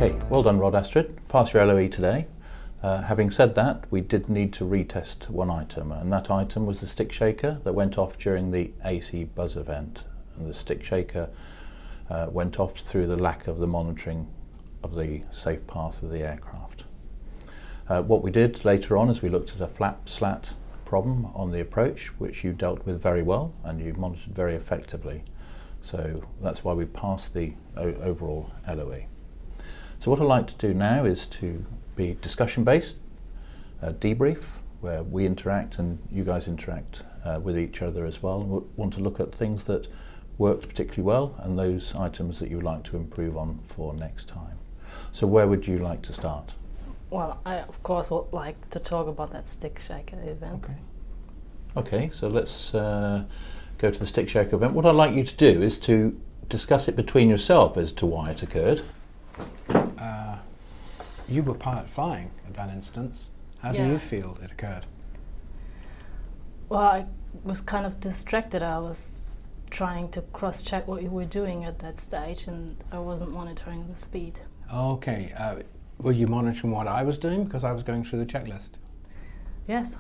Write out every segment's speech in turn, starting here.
Okay, well done Rod, Astrid. Pass your LOE today. Having said that, we did need to retest one item, and that item was the stick shaker that went off during the AC buzz event. And the stick shaker went off through the lack of the monitoring of the safe path of the aircraft. What we did later on is we looked at a flap slat problem on the approach, which you dealt with very well and you monitored very effectively. So that's why we passed the overall LOE. So what I'd like to do now is to be discussion based, debrief, where we interact and you guys interact with each other as well. And we want to look at things that worked particularly well and those items that you would like to improve on for next time. So where would you like to start? Well, I of course would like to talk about that stick shaker event. Okay, so let's go to the stick shaker event. What I'd like you to do is to discuss it between yourself as to why it occurred. You were pilot flying at that instance. How do you feel it occurred? Well, I was kind of distracted. I was trying to cross-check what you were doing at that stage and I wasn't monitoring the speed. Okay, were you monitoring what I was doing because I was going through the checklist? Yes.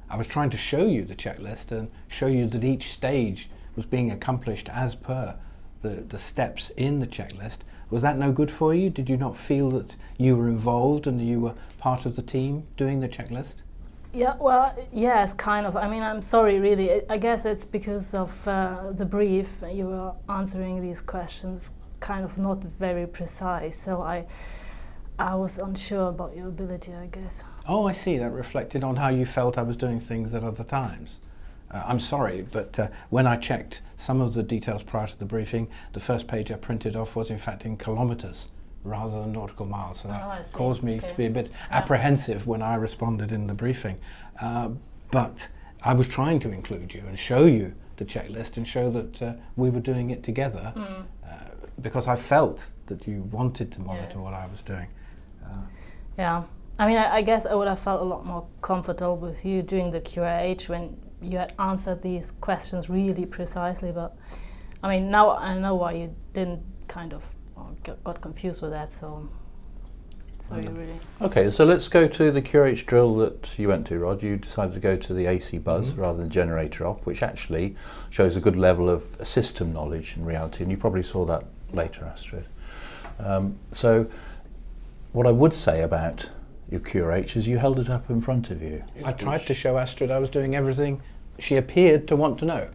I was trying to show you the checklist and show you that each stage was being accomplished as per the steps in the checklist. Was that no good for you? Did you not feel that you were involved and you were part of the team doing the checklist? Yeah, well, yes, kind of. I mean, I'm sorry, really. I guess it's because of the brief. You were answering these questions kind of not very precise, so I was unsure about your ability, I guess. Oh, I see. That reflected on how you felt I was doing things at other times. I'm sorry, but when I checked some of the details prior to the briefing, the first page I printed off was in fact in kilometres rather than nautical miles, so that caused me to be a bit apprehensive when I responded in the briefing. But I was trying to include you and show you the checklist and show that we were doing it together because I felt that you wanted to monitor what I was doing. Yeah, I mean, I guess I would have felt a lot more comfortable with you doing the QAH when you had answered these questions really precisely, but I mean, now I know why you didn't kind of got confused with that, so you really... Okay, so let's go to the QH drill that you went to, Rod. You decided to go to the AC buzz rather than generator off, which actually shows a good level of system knowledge in reality, and you probably saw that later, Astrid. So what I would say about your QRH is you held it up in front of you. I tried to show Astrid I was doing everything she appeared to want to know,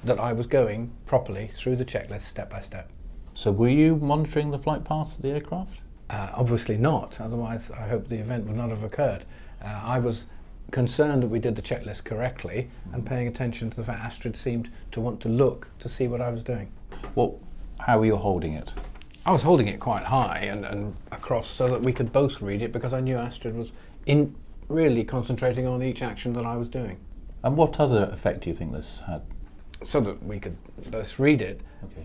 that I was going properly through the checklist step by step. So were you monitoring the flight path of the aircraft? Obviously not, otherwise I hope the event would not have occurred. I was concerned that we did the checklist correctly and paying attention to the fact Astrid seemed to want to look to see what I was doing. Well, how were you holding it? I was holding it quite high and across so that we could both read it because I knew Astrid was really concentrating on each action that I was doing. And what other effect do you think this had? So that we could both read it. Okay.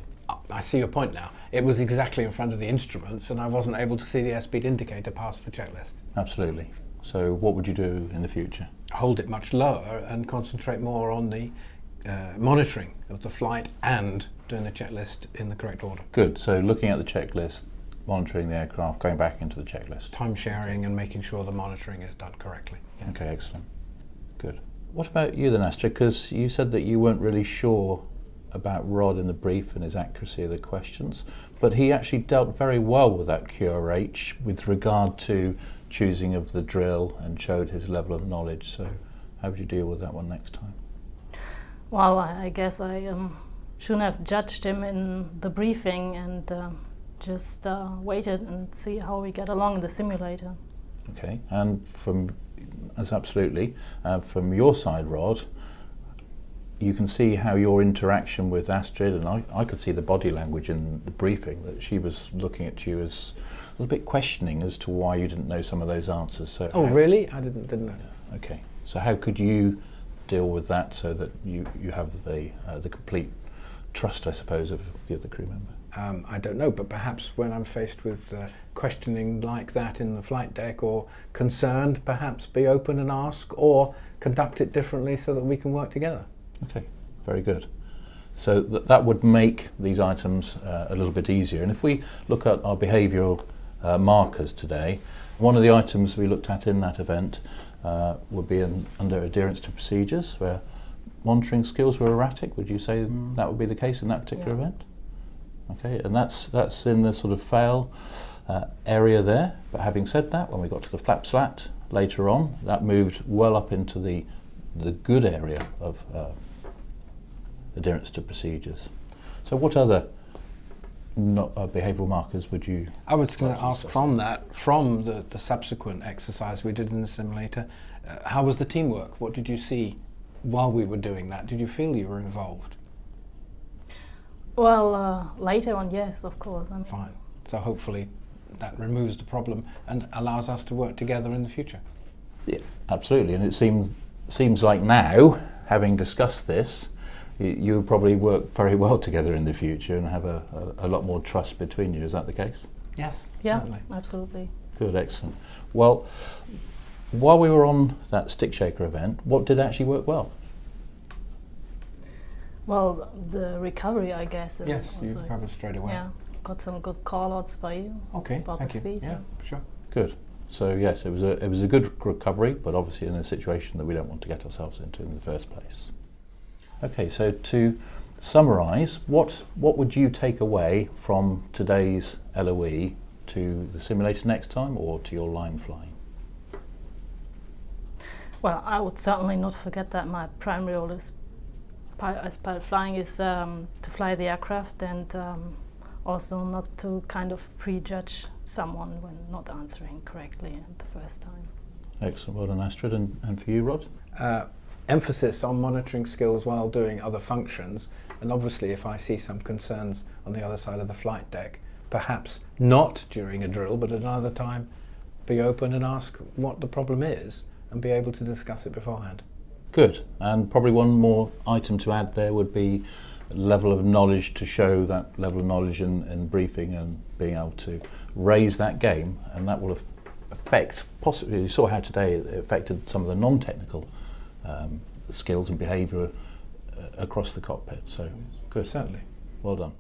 I see your point now. It was exactly in front of the instruments and I wasn't able to see the airspeed indicator past the checklist. Absolutely. So what would you do in the future? Hold it much lower and concentrate more on the monitoring of the flight and doing the checklist in the correct order. Good. So looking at the checklist, monitoring the aircraft, going back into the checklist. Time sharing and making sure the monitoring is done correctly. Yes. Okay, excellent. Good. What about you then, Astrid? Because you said that you weren't really sure about Rod in the brief and his accuracy of the questions, but he actually dealt very well with that QRH with regard to choosing of the drill and showed his level of knowledge. So how would you deal with that one next time? Well, I guess I shouldn't have judged him in the briefing and just waited and see how we get along in the simulator. Okay, and from your side, Rod, you can see how your interaction with Astrid, and I could see the body language in the briefing, that she was looking at you as a little bit questioning as to why you didn't know some of those answers. So really? I didn't know. Okay, so how could you deal with that so that you have the complete trust, I suppose, of the other crew member? I don't know, but perhaps when I'm faced with questioning like that in the flight deck or concerned, perhaps be open and ask or conduct it differently so that we can work together. Okay, very good. So that would make these items a little bit easier. And if we look at our behavioural markers today. One of the items we looked at in that event would be under adherence to procedures, where monitoring skills were erratic. Would you say that would be the case in that particular event? Okay, and that's in the sort of fail area there. But having said that, when we got to the flap slat later on, that moved well up into the good area of adherence to procedures. So what other behavioural markers would you... I was going to ask from the subsequent exercise we did in the simulator, how was the teamwork? What did you see while we were doing that? Did you feel you were involved? Well, later on, yes, of course. Fine. So hopefully that removes the problem and allows us to work together in the future. Yeah, absolutely. And it seems like now, having discussed this, you probably work very well together in the future and have a lot more trust between you. Is that the case? Yes, yeah, certainly. Absolutely. Good, excellent. Well, while we were on that stick shaker event, what did actually work well? Well, the recovery, I guess. Yes, you recovered straight away. Yeah, got some good call-outs by you. Okay, about thank the you. speed. Yeah, sure. Good. So yes, it was a good recovery, but obviously in a situation that we don't want to get ourselves into in the first place. Okay, so to summarise, what would you take away from today's LOE to the simulator next time, or to your line flying? Well, I would certainly not forget that my primary role as pilot flying is to fly the aircraft, and also not to kind of prejudge someone when not answering correctly the first time. Excellent. Well done, Astrid. And for you, Rod? Emphasis on monitoring skills while doing other functions, and obviously if I see some concerns on the other side of the flight deck, perhaps not during a drill but at another time, be open and ask what the problem is and be able to discuss it beforehand. Good. And probably one more item to add there would be level of knowledge, to show that level of knowledge in briefing and being able to raise that game, and that will affect, possibly, you saw how today it affected some of the non-technical skills and behaviour across the cockpit. So good. Certainly. Well done.